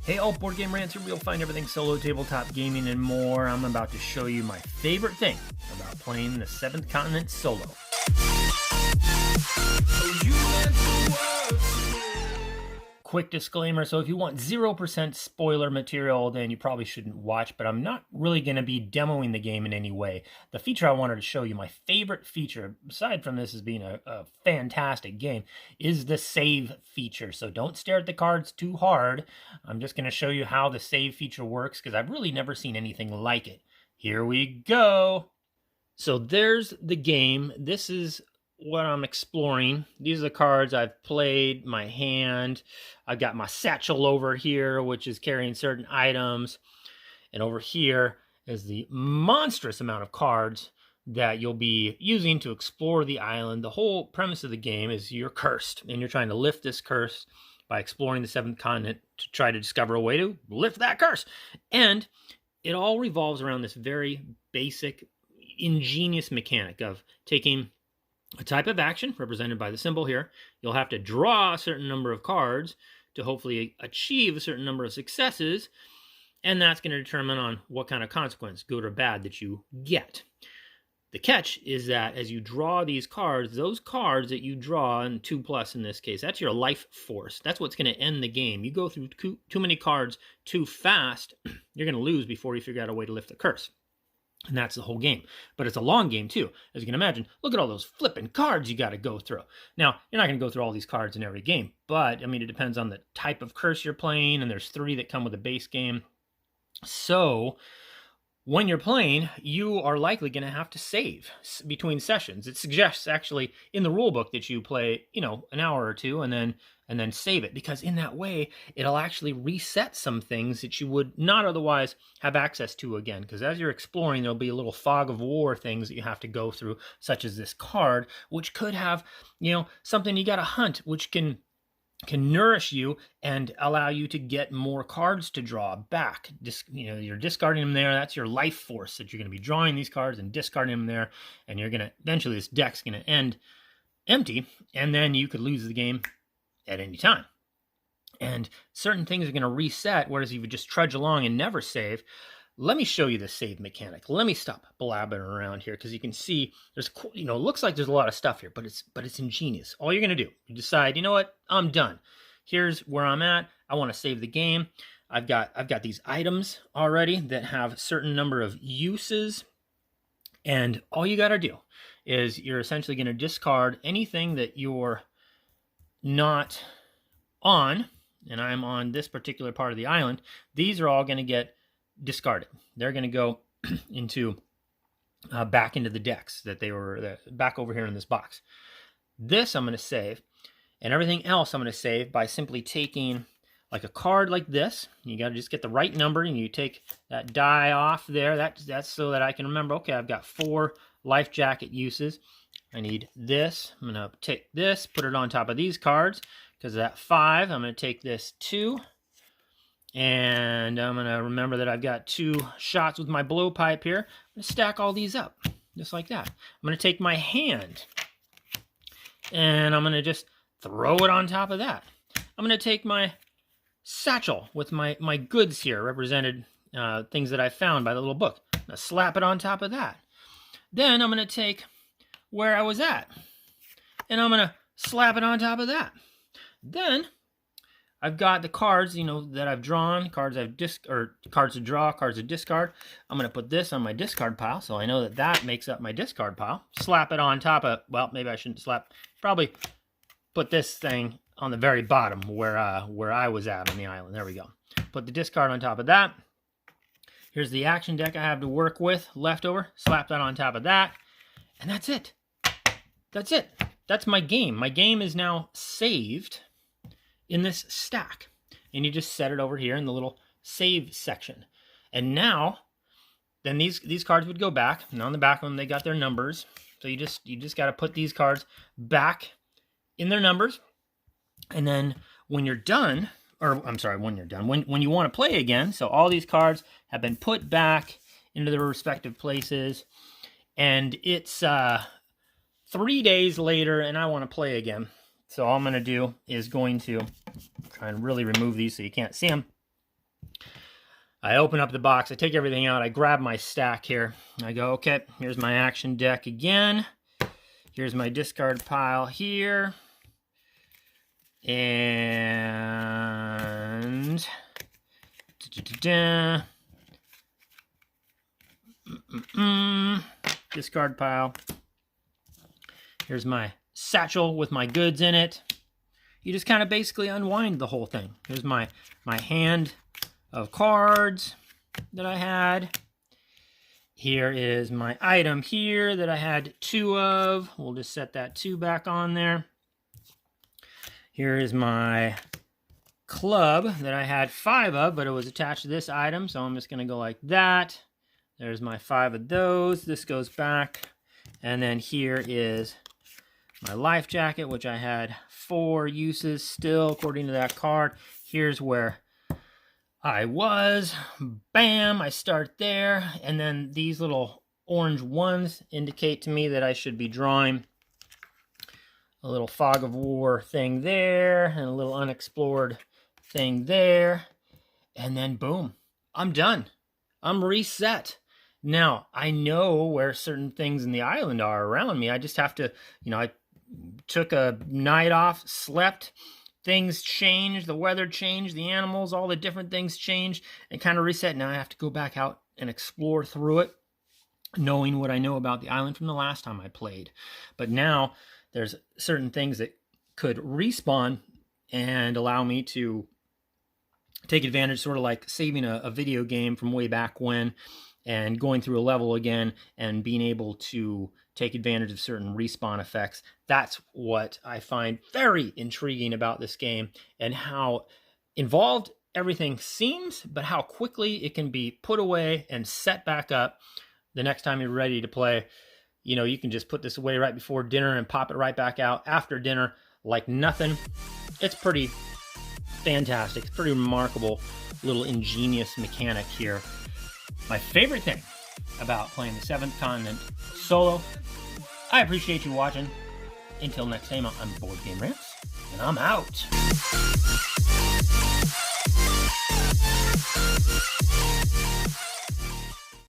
Hey all board game rants here, we'll find everything solo, tabletop gaming, and more. I'm about to show you my favorite thing about playing the Seventh Continent solo. Quick disclaimer, so if you want 0% spoiler material, then you probably shouldn't watch, but I'm not really going to be demoing the game in any way. The feature I wanted to show you, my favorite feature, aside from this as being a fantastic game, is the save feature. So don't stare at the cards too hard. I'm just going to show you how the save feature works, because I've really never seen anything like it. Here we go. So there's the game. This is what I'm exploring. These are the cards I've played, my hand. I've got my satchel over here, which is carrying certain items. And over here is the monstrous amount of cards that you'll be using to explore the island. The whole premise of the game is you're cursed, and you're trying to lift this curse by exploring the Seventh Continent to try to discover a way to lift that curse. And it all revolves around this very basic, ingenious mechanic of taking a type of action represented by the symbol here. You'll have to draw a certain number of cards to hopefully achieve a certain number of successes, and that's going to determine on what kind of consequence, good or bad, that you get. The catch is that as you draw these cards, those cards that you draw, and 2+ in this case, that's your life force. That's what's going to end the game. You go through too many cards too fast, you're going to lose before you figure out a way to lift the curse. And that's the whole game. But it's a long game, too. As you can imagine, look at all those flipping cards you got to go through. Now, you're not going to go through all these cards in every game, but, I mean, it depends on the type of curse you're playing, and there's 3 that come with a base game. So, when you're playing, you are likely going to have to save between sessions. It suggests, actually, in the rulebook that you play, an hour or two, and then save it, because in that way it'll actually reset some things that you would not otherwise have access to again, because as you're exploring there'll be a little fog of war things that you have to go through, such as this card, which could have something you got to hunt, which can nourish you and allow you to get more cards to draw back. You're discarding them there. That's your life force that you're going to be drawing these cards and discarding them there, and you're going to eventually, this deck's going to end empty, and then you could lose the game at any time. And certain things are going to reset, whereas if you would just trudge along and never save. Let me show you the save mechanic. Let me stop blabbering around here, because you can see there's, looks like there's a lot of stuff here, but it's ingenious. All you're going to do, you decide, you know what, I'm done. Here's where I'm at. I want to save the game. I've got these items already that have a certain number of uses, and all you got to do is you're essentially going to discard anything that you're not on, and I'm on this particular part of the island. These are all going to get discarded. They're going to go into back into the decks that they were back over here in this box. This I'm going to save, and everything else I'm going to save by simply taking like a card like this. You got to just get the right number, and you take that die off there. That's so that I can remember, okay, I've got 4 life jacket uses. I need this. I'm going to take this, put it on top of these cards, because of that 5. I'm going to take this 2. And I'm going to remember that I've got 2 shots with my blowpipe here. I'm going to stack all these up, just like that. I'm going to take my hand, and I'm going to just throw it on top of that. I'm going to take my satchel with my goods here, represented things that I found by the little book. I'm going to slap it on top of that. Then I'm going to take where I was at, and I'm going to slap it on top of that. Then I've got the cards, that I've drawn, cards to draw, cards to discard. I'm going to put this on my discard pile, so I know that makes up my discard pile. Slap it on top of, well, maybe I shouldn't probably put this thing on the very bottom where I was at on the island. There we go. Put the discard on top of that. Here's the action deck I have to work with, leftover. Slap that on top of that, and that's it. That's it. That's my game. My game is now saved in this stack, and you just set it over here in the little save section. And now, then these cards would go back, and on the back of them they got their numbers. So you just got to put these cards back in their numbers, and then when you're done, or I'm sorry, when you want to play again, so all these cards have been put back into their respective places, and it's 3 days later, and I want to play again. So all I'm going to do is going to try and really remove these so you can't see them. I open up the box, I take everything out, I grab my stack here. I go, okay, here's my action deck again. Here's my discard pile here. And discard pile. Here's my satchel with my goods in it. You just kind of basically unwind the whole thing. Here's my hand of cards that I had. Here is my item here that I had 2 of. We'll just set that 2 back on there. Here is my club that I had 5 of, but it was attached to this item, so I'm just going to go like that. There's my 5 of those. This goes back. And then here is my life jacket, which I had 4 uses still, according to that card. Here's where I was. Bam, I start there. And then these little orange ones indicate to me that I should be drawing a little fog of war thing there, and a little unexplored thing there. And then boom, I'm done. I'm reset. Now, I know where certain things in the island are around me. I just have to, I took a night off, slept, things changed, the weather changed, the animals, all the different things changed, and kind of reset. Now I have to go back out and explore through it, knowing what I know about the island from the last time I played. But now there's certain things that could respawn and allow me to take advantage, sort of like saving a video game from way back when, and going through a level again and being able to take advantage of certain respawn effects. That's what I find very intriguing about this game, and how involved everything seems, but how quickly it can be put away and set back up the next time you're ready to play. You can just put this away right before dinner and pop it right back out after dinner like nothing. It's pretty fantastic. It's pretty remarkable little ingenious mechanic here. My favorite thing about playing the Seventh Continent solo. I appreciate you watching. Until next time, I'm Board Game Rants, and I'm out.